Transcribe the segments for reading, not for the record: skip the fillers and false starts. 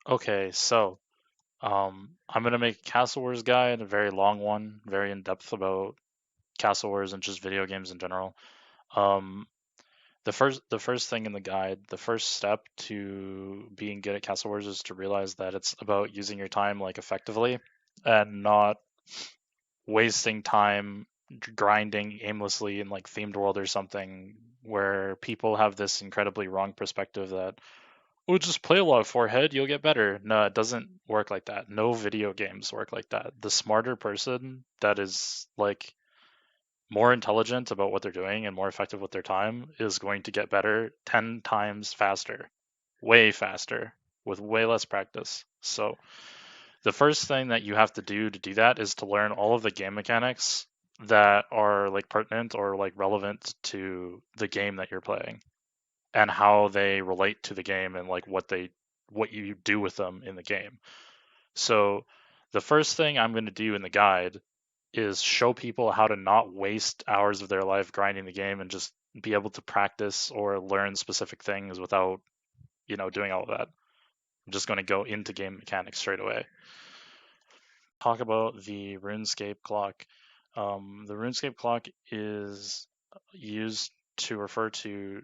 Okay, so I'm gonna make a Castle Wars guide, a very long one, very in depth about Castle Wars and just video games in general. Um, the first thing in the guide, the first step to being good at Castle Wars is to realize that it's about using your time like effectively and not wasting time grinding aimlessly in like themed world or something where people have this incredibly wrong perspective that oh, just play a lot of forehead, you'll get better. No, it doesn't work like that. No video games work like that. The smarter person that is like more intelligent about what they're doing and more effective with their time is going to get better 10 times faster, way faster, with way less practice. So, the first thing that you have to do that is to learn all of the game mechanics that are like pertinent or like relevant to the game that you're playing and how they relate to the game and like what you do with them in the game. So the first thing I'm going to do in the guide is show people how to not waste hours of their life grinding the game and just be able to practice or learn specific things without, doing all of that. I'm just going to go into game mechanics straight away. Talk about the RuneScape clock. The RuneScape clock is used to refer to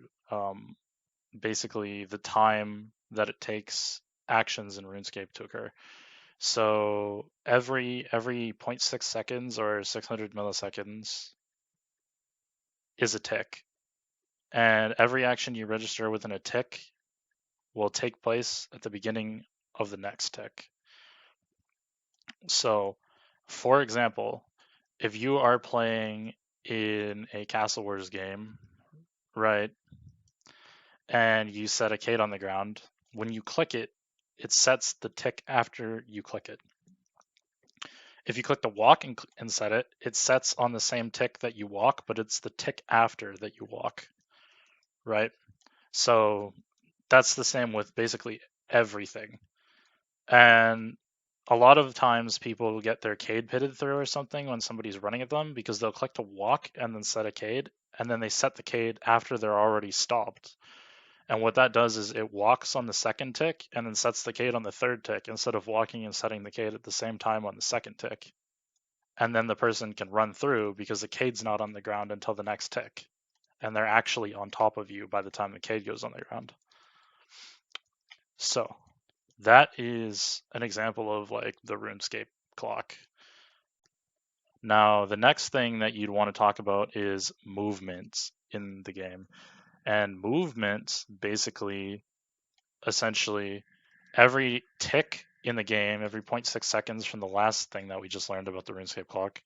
basically the time that it takes actions in RuneScape to occur. So every zero point 0.6 seconds or 600 milliseconds is a tick, and every action you register within a tick will take place at the beginning of the next tick. So, for example, if you are playing in a Castle Wars game, right, and you set a Kate on the ground, when you click it, it sets the tick after you click it. If you click the walk and set it, it sets on the same tick that you walk, but it's the tick after that you walk, right? So that's the same with basically everything. And a lot of times people get their cade pitted through or something when somebody's running at them because they'll click to walk and then set a cade, and then they set the cade after they're already stopped. And what that does is it walks on the second tick and then sets the cade on the third tick instead of walking and setting the cade at the same time on the second tick. And then the person can run through because the cade's not on the ground until the next tick. And they're actually on top of you by the time the cade goes on the ground. So that is an example of like the RuneScape clock. Now, the next thing that you'd want to talk about is movements in the game. And movements basically, essentially, every tick in the game, every 0.6 seconds from the last thing that we just learned about the RuneScape clock,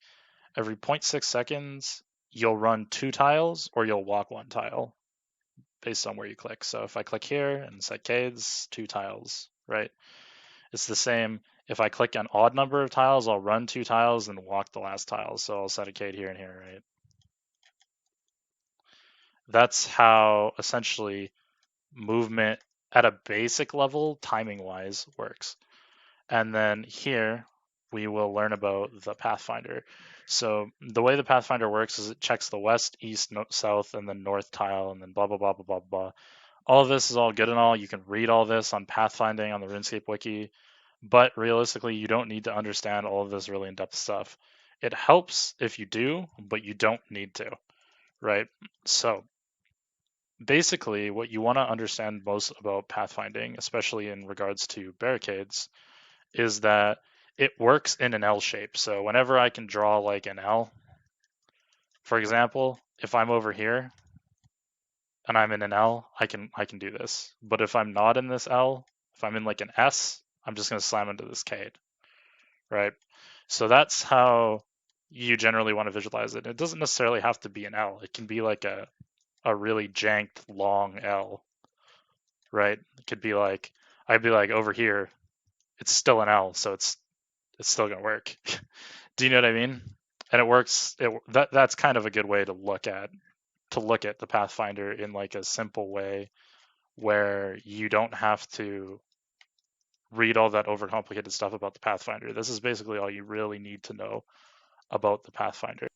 every 0.6 seconds, you'll run 2 tiles or you'll walk 1 tile based on where you click. So if I click here and set cades, 2 tiles, right? It's the same. If I click an odd number of tiles, I'll run 2 tiles and walk the last tile. So I'll set a cade here and here, right? That's how essentially movement at a basic level, timing wise, works. And then here we will learn about the Pathfinder. So the way the Pathfinder works is it checks the west, east, south, and then north tile, and then blah, blah, blah, blah, blah, blah. All of this is all good and all. You can read all this on Pathfinding on the RuneScape wiki, but realistically, you don't need to understand all of this really in-depth stuff. It helps if you do, but you don't need to, right? So basically, what you want to understand most about pathfinding, especially in regards to barricades, is that it works in an L shape. So whenever I can draw like an L, for example, if I'm over here and I'm in an L, I can do this. But if I'm not in this L, if I'm in like an S, I'm just going to slam into this cade, right? So that's how you generally want to visualize it. It doesn't necessarily have to be an L. It can be like a really janked long L, right? It could be like I'd be like over here, it's still an L, so it's still gonna work. Do you know what I mean? And it works. That's kind of a good way to look at the Pathfinder in like a simple way where you don't have to read all that overcomplicated stuff about the Pathfinder. This is basically all you really need to know about the Pathfinder.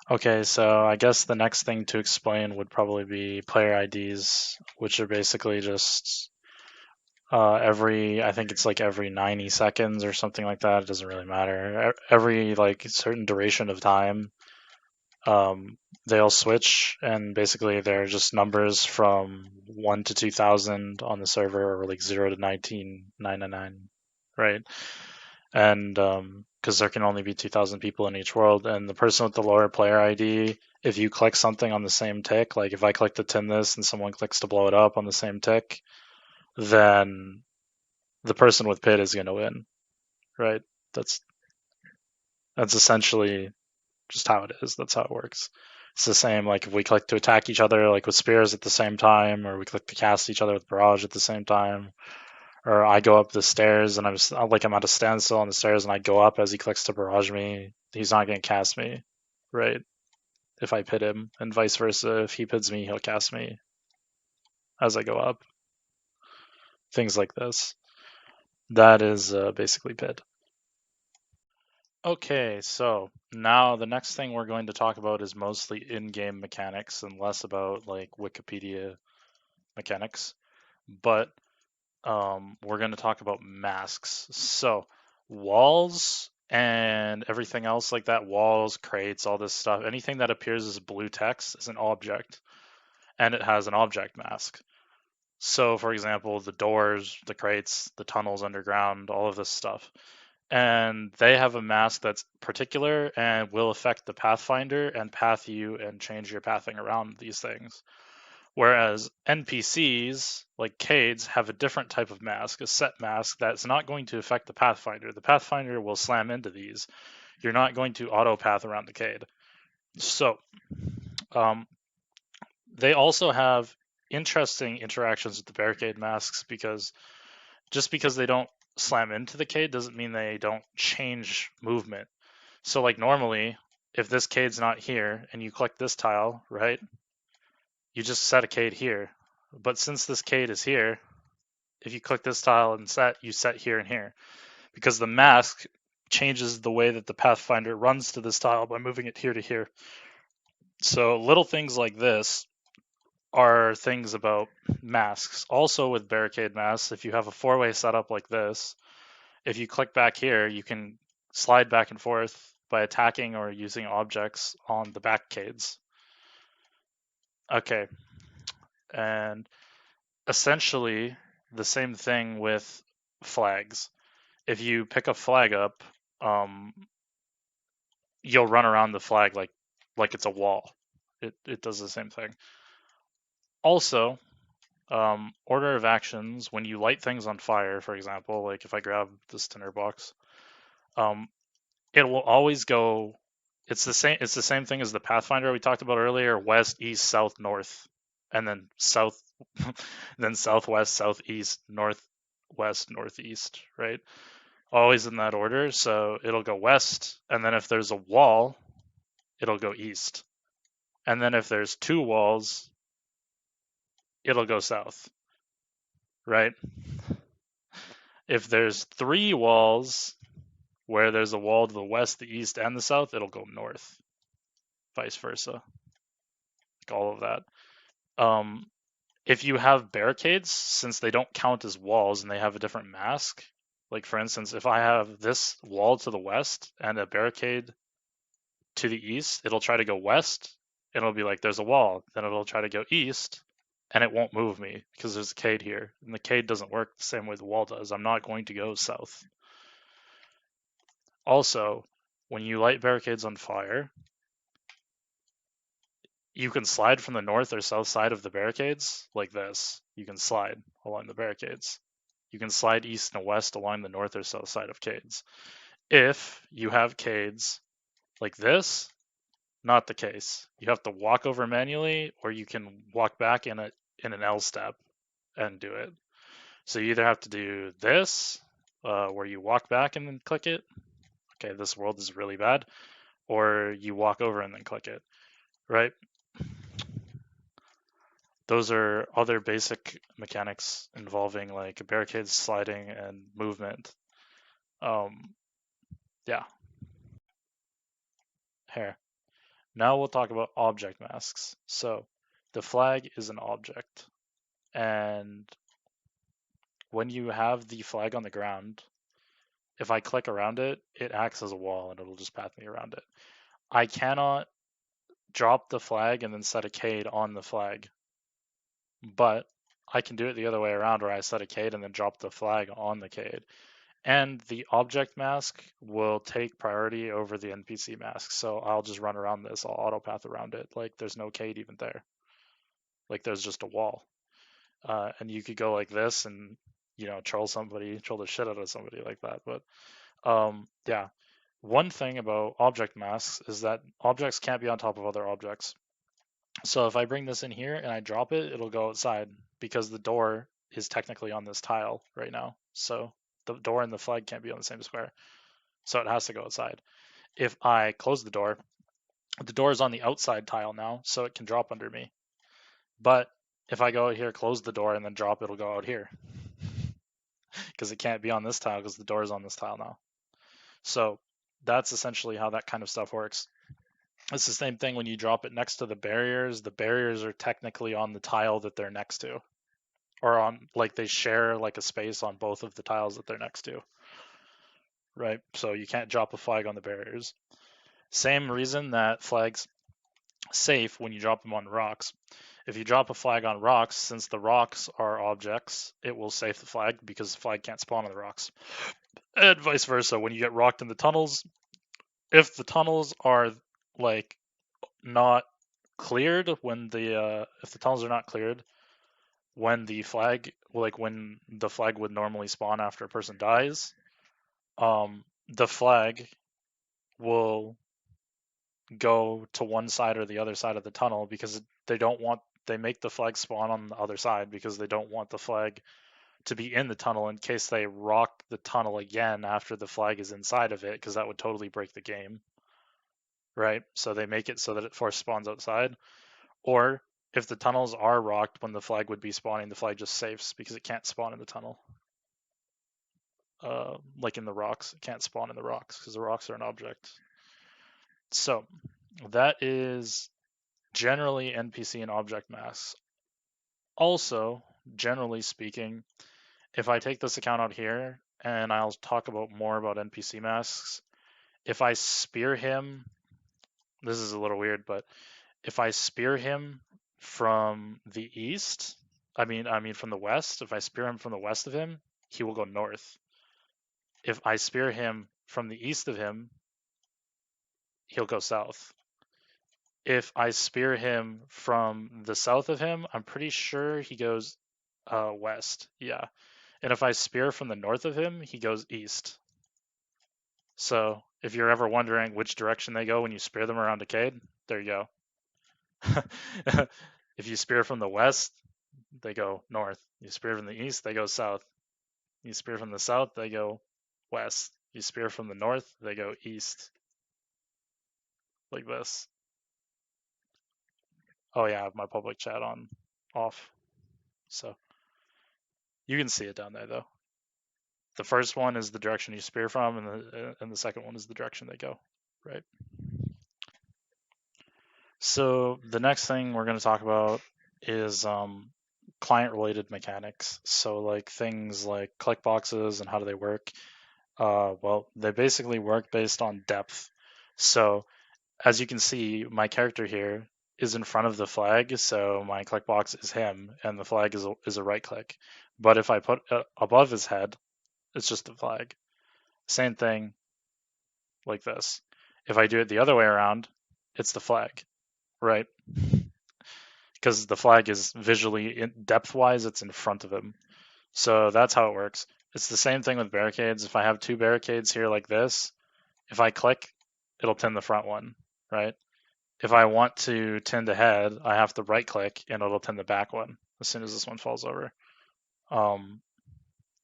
Okay, so I guess the next thing to explain would probably be player IDs, which are basically just I think it's like every 90 seconds or something like that. It doesn't really matter. Every like certain duration of time, they'll switch, and basically they're just numbers from 1 to 2000 on the server, or like 0 to 19999, right? And because there can only be 2000 people in each world, and the person with the lower player ID, if you click something on the same tick, like if I click to tin this and someone clicks to blow it up on the same tick, then the person with pit is going to win, right? That's that's essentially just how it is. That's how it works. It's the same like if we click to attack each other like with spears at the same time, or we click to cast each other with barrage at the same time, or I go up the stairs and I'm at a standstill on the stairs and I go up as he clicks to barrage me. He's not going to cast me, right? If I pit him, and vice versa. If he pits me, he'll cast me as I go up. Things like this. That is basically pit. Okay, so now the next thing we're going to talk about is mostly in-game mechanics and less about like Wikipedia mechanics. But we're going to talk about masks. So walls and everything else like that, walls, crates, all this stuff, anything that appears as blue text is an object, and it has an object mask. So, for example, the doors, the crates, the tunnels underground, all of this stuff. And they have a mask that's particular and will affect the Pathfinder and path you and change your pathing around these things. Whereas NPCs, like Cades, have a different type of mask, a set mask that's not going to affect the Pathfinder. The Pathfinder will slam into these. You're not going to auto path around the Cade. So, um, they also have interesting interactions with the barricade masks, because just because they don't slam into the Cade doesn't mean they don't change movement. So, like, normally, if this Cade's not here and you click this tile, right, you just set a Cade here. But since this Cade is here, if you click this tile and set, you set here and here, because the mask changes the way that the Pathfinder runs to this tile by moving it here to here. So little things like this are things about masks. Also with barricade masks, if you have a four-way setup like this, if you click back here, you can slide back and forth by attacking or using objects on the backcades. Okay, and essentially the same thing with flags. If you pick a flag up, um, you'll run around the flag like it's a wall. It does the same thing. Also, order of actions, when you light things on fire, for example, like if I grab this tinderbox, um, it will always go. It's the same. It's the same thing as the Pathfinder we talked about earlier: west, east, south, north, and then south, then southwest, southeast, northwest, northeast. Right, always in that order. So it'll go west, and then if there's a wall, it'll go east, and then if there's two walls, it'll go south. Right. If there's three walls, where there's a wall to the west, the east, and the south, it'll go north. Vice versa, like all of that. Um, if you have barricades, since they don't count as walls and they have a different mask, like for instance, if I have this wall to the west and a barricade to the east, it'll try to go west and it'll be like there's a wall. Then it'll try to go east and it won't move me because there's a Cade here. And the Cade doesn't work the same way the wall does. I'm not going to go south. Also, when you light barricades on fire, you can slide from the north or south side of the barricades like this. You can slide along the barricades. You can slide east and west along the north or south side of Cades. If you have Cades like this, not the case. You have to walk over manually, or you can walk back in an L step and do it. So you either have to do this, where you walk back and then click it. Okay, this world is really bad. Or you walk over and then click it, right? Those are other basic mechanics involving like barricades, sliding, and movement. Yeah, here. Now we'll talk about object masks. So the flag is an object, and when you have the flag on the ground, if I click around it, it acts as a wall and it'll just path me around it. I cannot drop the flag and then set a cade on the flag, but I can do it the other way around where I set a cade and then drop the flag on the cade. And the object mask will take priority over the NPC mask. So I'll just run around this. I'll auto path around it. Like there's no cade even there. Like there's just a wall. And you could go like this and troll somebody, troll the shit out of somebody like that. But yeah, one thing about object masks is that objects can't be on top of other objects. So if I bring this in here and I drop it, it'll go outside because the door is technically on this tile right now. So the door and the flag can't be on the same square. So it has to go outside. If I close the door is on the outside tile now, so it can drop under me. But if I go out here, close the door, and then drop, it'll go out here. Because it can't be on this tile because the door is on this tile now. So that's essentially how that kind of stuff works. It's the same thing when you drop it next to the barriers. The barriers are technically on the tile that they're next to. Or on, like, they share like a space on both of the tiles that they're next to. Right? So you can't drop a flag on the barriers. Same reason that flags safe when you drop them on rocks. If you drop a flag on rocks, since the rocks are objects, it will safe the flag because the flag can't spawn on the rocks. And vice versa, when you get rocked in the tunnels, if the tunnels are like not cleared if the tunnels are not cleared when the flag would normally spawn after a person dies, the flag will go to one side or the other side of the tunnel because they make the flag spawn on the other side because they don't want the flag to be in the tunnel in case they rock the tunnel again after the flag is inside of it, because that would totally break the game. Right? So they make it so that it force spawns outside. Or if the tunnels are rocked when the flag would be spawning, the flag just safes because it can't spawn in the tunnel. Like in the rocks, it can't spawn in the rocks because the rocks are an object. So that is generally NPC and object masks. Also, generally speaking, if I take this account out here, and I'll talk more about NPC masks, if I spear him, this is a little weird, but if I spear him from the east, I mean from the west, if I spear him from the west of him, he will go north. If I spear him from the east of him, he'll go south. If I spear him from the south of him, I'm pretty sure he goes west. Yeah. And if I spear from the north of him, he goes east. So if you're ever wondering which direction they go when you spear them around a cade, there you go. If you spear from the west, they go north. You spear from the east, they go south. You spear from the south, they go west. You spear from the north, they go east. Like this. Oh yeah, I have my public chat on off. So you can see it down there though. The first one is the direction you spear from, and the second one is the direction they go. Right. So the next thing we're going to talk about is client-related mechanics. So like things like click boxes and how do they work? Well, they basically work based on depth. So as you can see, my character here is in front of the flag, so my click box is him, and the flag is a right click. But if I put above his head, it's just a flag. Same thing like this. If I do it the other way around, it's the flag, right? Because the flag is visually, depth-wise, it's in front of him. So that's how it works. It's the same thing with barricades. If I have two barricades here like this, if I click, it'll tin the front one, right? If I want to tin the head, I have to right click and it'll tin the back one as soon as this one falls over.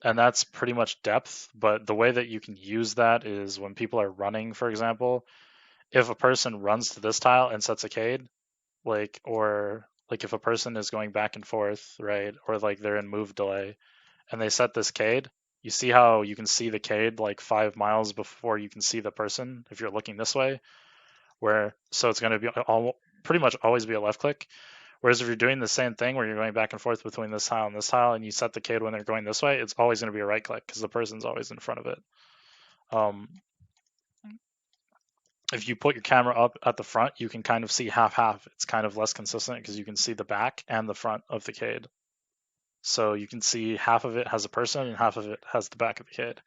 And that's pretty much depth, but the way that you can use that is when people are running, for example, if a person runs to this tile and sets a cade, or if a person is going back and forth, right, or like they're in move delay and they set this cade, you see how you can see the cade like 5 miles before you can see the person if you're looking this way, so it's going to be pretty much always be a left click. Whereas if you're doing the same thing where you're going back and forth between this tile and this tile, and you set the cade when they're going this way, it's always going to be a right click because the person's always in front of it. If you put your camera up at the front, you can kind of see half-half. It's kind of less consistent because you can see the back and the front of the cade. So you can see half of it has a person and half of it has the back of the cade.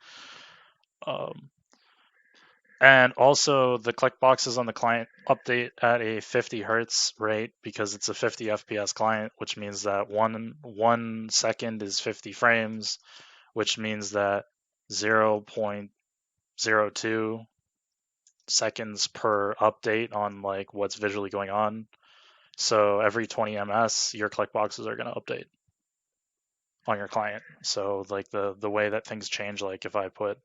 And also the click boxes on the client update at a 50 hertz rate because it's a 50 FPS client, which means that one second is 50 frames, which means that 0.02 seconds per update on like what's visually going on. So every 20 ms, your click boxes are going to update on your client. So like the way that things change, like if I put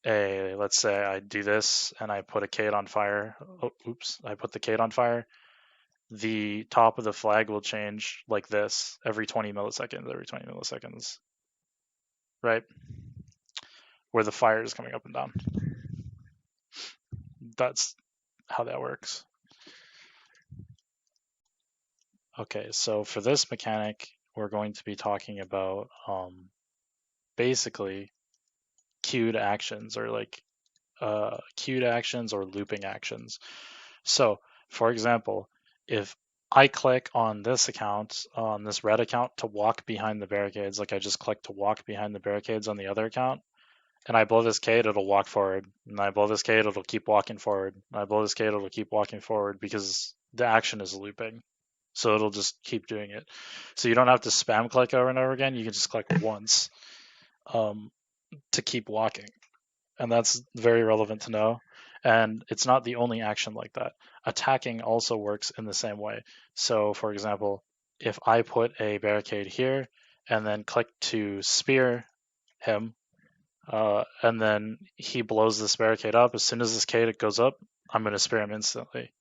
let's say I do this and I put a cade on fire. Oh, oops, I put the cade on fire. The top of the flag will change like this every 20 milliseconds, right? Where the fire is coming up and down. That's how that works. Okay, so for this mechanic, we're going to be talking about basically queued actions or like queued actions or looping actions. So, for example, if I click on this account, on this red account, to walk behind the barricades, like I just clicked to walk behind the barricades on the other account, and I blow this cade, it'll walk forward. And I blow this cade, it'll keep walking forward. And I blow this cade, it'll keep walking forward because the action is looping. So it'll just keep doing it. So you don't have to spam click over and over again. You can just click once to keep walking. And that's very relevant to know. And it's not the only action like that. Attacking also works in the same way. So, for example, if I put a barricade here and then click to spear him, and then he blows this barricade up, as soon as this cade goes up, I'm going to spear him instantly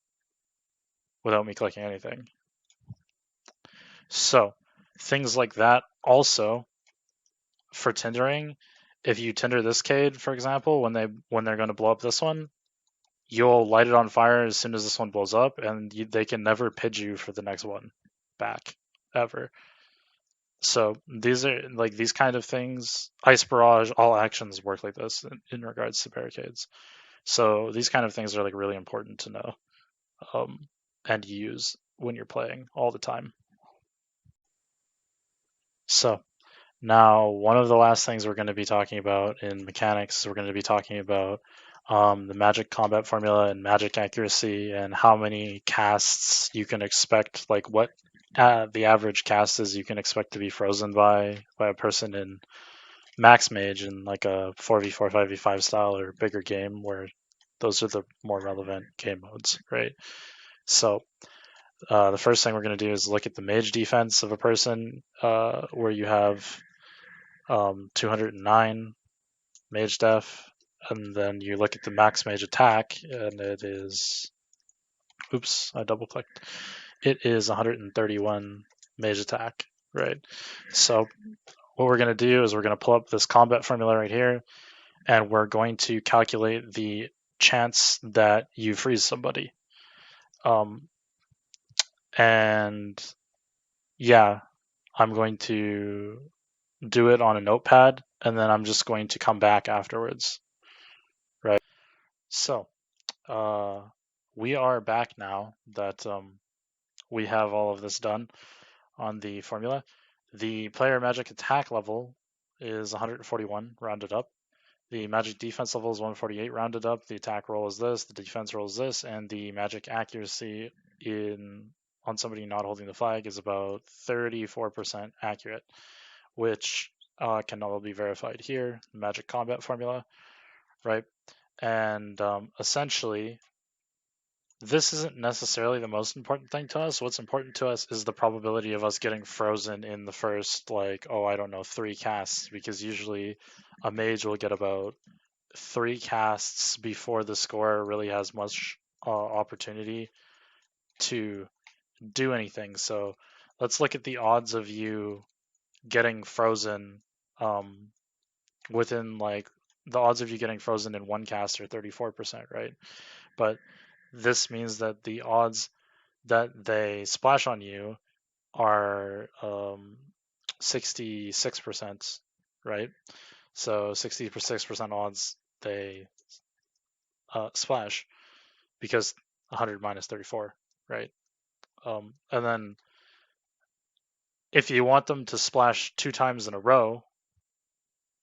without me clicking anything. So, things like that also for tindering. If you tinder this cade, for example, when they're going to blow up this one, you'll light it on fire as soon as this one blows up, and they can never pidge you for the next one back ever. So these are like these kind of things. Ice barrage, all actions work like this in regards to barricades. So these kind of things are like really important to know and use when you're playing all the time. So now, one of the last things we're going to be talking about in mechanics, we're going to be talking about the magic combat formula and magic accuracy and how many casts you can expect, like what the average cast is you can expect to be frozen by a person in max mage in like a 4v4, 5v5 style or bigger game where those are the more relevant game modes, right? So the first thing we're going to do is look at the mage defense of a person where you have 209 mage def, and then you look at the max mage attack, and it is, oops, I double clicked. It is 131 mage attack, right? So what we're going to do is we're going to pull up this combat formula right here, and we're going to calculate the chance that you freeze somebody. And yeah, I'm going to do it on a notepad, and then I'm just going to come back afterwards, right? So we are back now that we have all of this done on the formula. The player magic attack level is 141 rounded up. The magic defense level is 148 rounded up. The attack roll is this, the defense roll is this, and the magic accuracy on somebody not holding the flag is about 34% accurate, which can all be verified here. Magic combat formula, right? And essentially, this isn't necessarily the most important thing to us. What's important to us is the probability of us getting frozen in the first, like, oh, I don't know, 3 casts, because usually a mage will get about 3 casts before the scorer really has much opportunity to do anything. So let's look at the odds of you getting frozen within, like, the odds of you getting frozen in 1 cast are 34%, right? But this means that the odds that they splash on you are 66%, right? So 66% odds they splash because 100 minus 34, right? And then if you want them to splash 2 times in a row,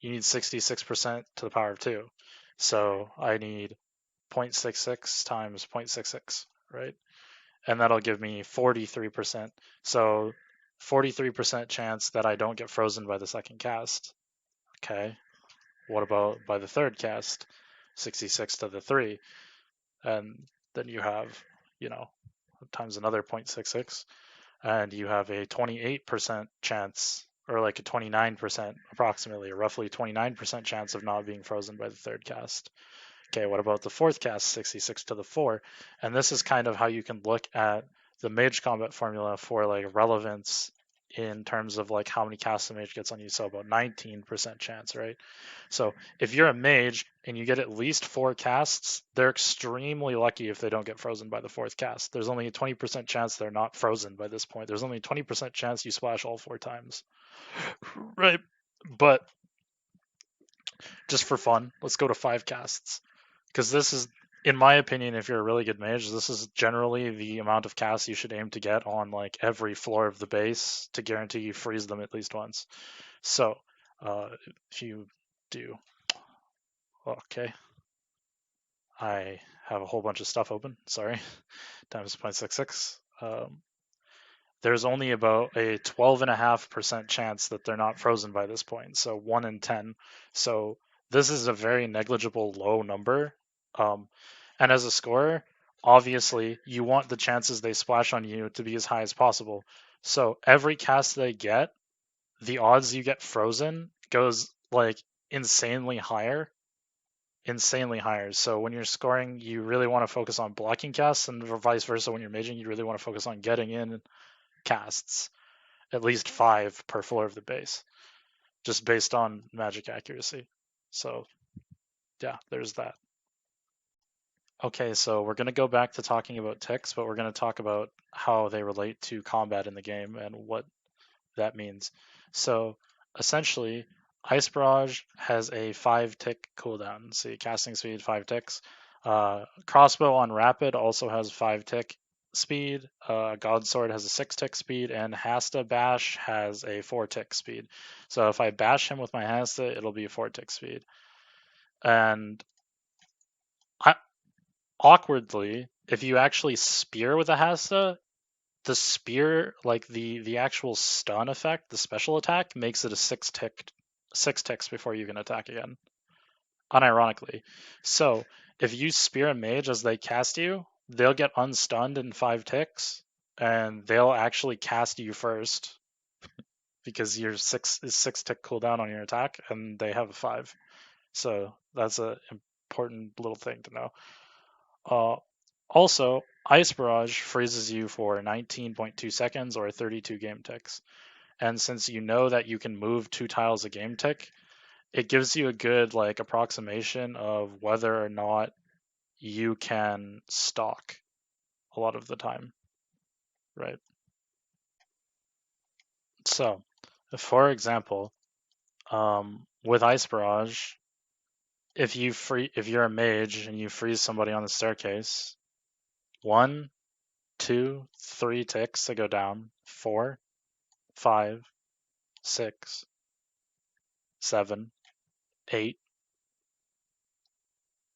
you need 66% to the power of 2. So I need 0.66 times 0.66, right? And that'll give me 43%. So 43% chance that I don't get frozen by the second cast. Okay. What about by the third cast? 66 to the 3. And then you have, you know, times another 0.66. And you have a 28% chance, or like a 29% approximately, or roughly 29% chance of not being frozen by the third cast. Okay, what about the fourth cast, 66 to the 4? And this is kind of how you can look at the mage combat formula for like relevance in terms of like how many casts a mage gets on you. So about 19% chance, right? So if you're a mage and you get at least 4 casts, they're extremely lucky if they don't get frozen by the fourth cast. There's only a 20% chance they're not frozen by this point. There's only a 20% chance you splash all 4 times. Right? But just for fun, let's go to 5 casts. Because this is, in my opinion, if you're a really good mage, this is generally the amount of casts you should aim to get on like every floor of the base to guarantee you freeze them at least once. So if you do, okay, I have a whole bunch of stuff open. Sorry, times 0.66. There's only about a 12.5% chance that they're not frozen by this point. So 1 in 10. So this is a very negligible low number. And as a scorer, obviously you want the chances they splash on you to be as high as possible. So every cast they get, the odds you get frozen goes like insanely higher. Insanely higher. So when you're scoring, you really want to focus on blocking casts, and vice versa. When you're maging, you really want to focus on getting in casts, at least 5 per floor of the base, just based on magic accuracy. So yeah, there's that. Okay, so we're going to go back to talking about ticks, but we're going to talk about how they relate to combat in the game and what that means. So essentially, Ice Barrage has a 5-tick cooldown. See, casting speed, 5 ticks. Crossbow on Rapid also has 5-tick speed. Godsword has a 6-tick speed, and Hasta Bash has a 4-tick speed. So if I bash him with my Hasta, it'll be a 4-tick speed. And awkwardly, if you actually spear with a Hasta, the spear, like the actual stun effect, the special attack, makes it a 6 ticks before you can attack again. Unironically. So if you spear a mage as they cast you, they'll get unstunned in 5 ticks, and they'll actually cast you first because your 6 tick cooldown on your attack, and they have a 5. So that's an important little thing to know. Also, Ice Barrage freezes you for 19.2 seconds or 32 game ticks. And since you know that you can move 2 tiles a game tick, it gives you a good like approximation of whether or not you can stalk a lot of the time, right? So, for example, with Ice Barrage, if you're a mage and you freeze somebody on the staircase, 1, 2, 3 ticks to go down, 4, 5, 6, 7, 8,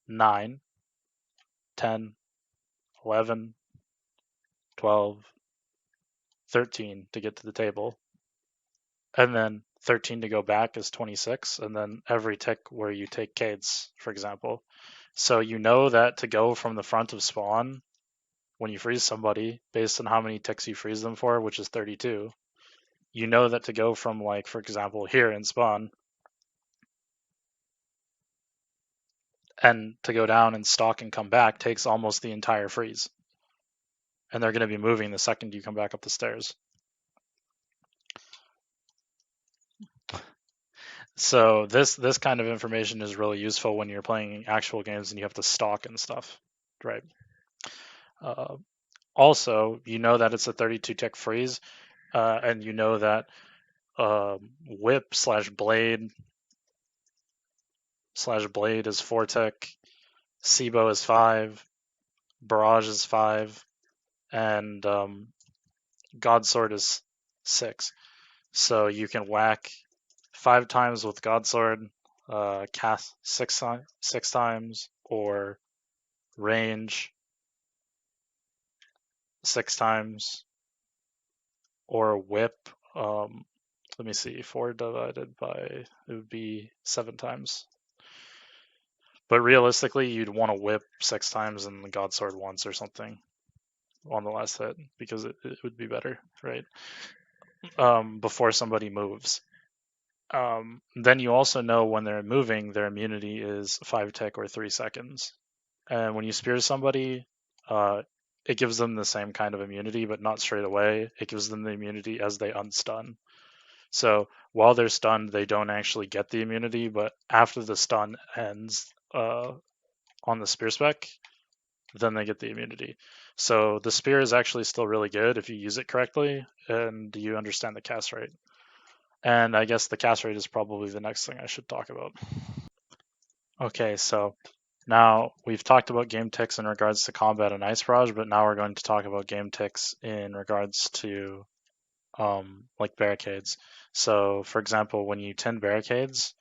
9, 10, 11, 12, 13 to get to the table. And then 13 to go back is 26. And then every tick where you take Cades, for example. So you know that to go from the front of spawn when you freeze somebody, based on how many ticks you freeze them for, which is 32, you know that to go from, like, for example, here in spawn, and to go down and stalk and come back takes almost the entire freeze. And they're going to be moving the second you come back up the stairs. So this kind of information is really useful when you're playing actual games and you have to stalk and stuff, right? Also, you know that it's a 32 tick freeze. and you know that whip slash blade is 4 tick, Sibo is 5, barrage is 5, and Godsword is 6. So you can whack 5 times with Godsword, cast six times, or range 6 times, or whip. Let me see, 4 divided by, it would be 7 times. But realistically, you'd want to whip 6 times and the Godsword once or something on the last hit because it would be better, right? Before somebody moves. Then you also know when they're moving, their immunity is 5 tick or 3 seconds. And when you spear somebody, it gives them the same kind of immunity, but not straight away. It gives them the immunity as they unstun. So while they're stunned, they don't actually get the immunity, but after the stun ends on the spear spec, then they get the immunity. So the spear is actually still really good if you use it correctly and you understand the cast rate. And I guess the cast rate is probably the next thing I should talk about. Okay, so now we've talked about game ticks in regards to combat and ice barrage, but now we're going to talk about game ticks in regards to like barricades. So for example, when you tin barricades,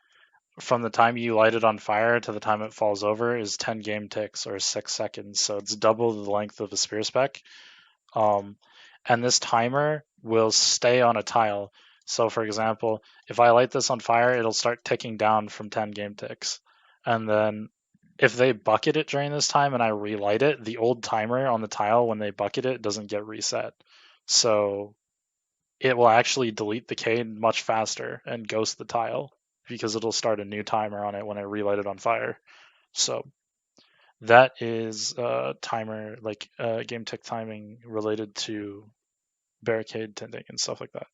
from the time you light it on fire to the time it falls over is 10 game ticks or 6 seconds. So it's double the length of a spear spec. And this timer will stay on a tile. So for example, if I light this on fire, it'll start ticking down from 10 game ticks. And then if they bucket it during this time and I relight it, the old timer on the tile when they bucket it doesn't get reset. So it will actually delete the cane much faster and ghost the tile because it'll start a new timer on it when I relight it on fire. So that is timer, like game tick timing related to barricade tinting and stuff like that.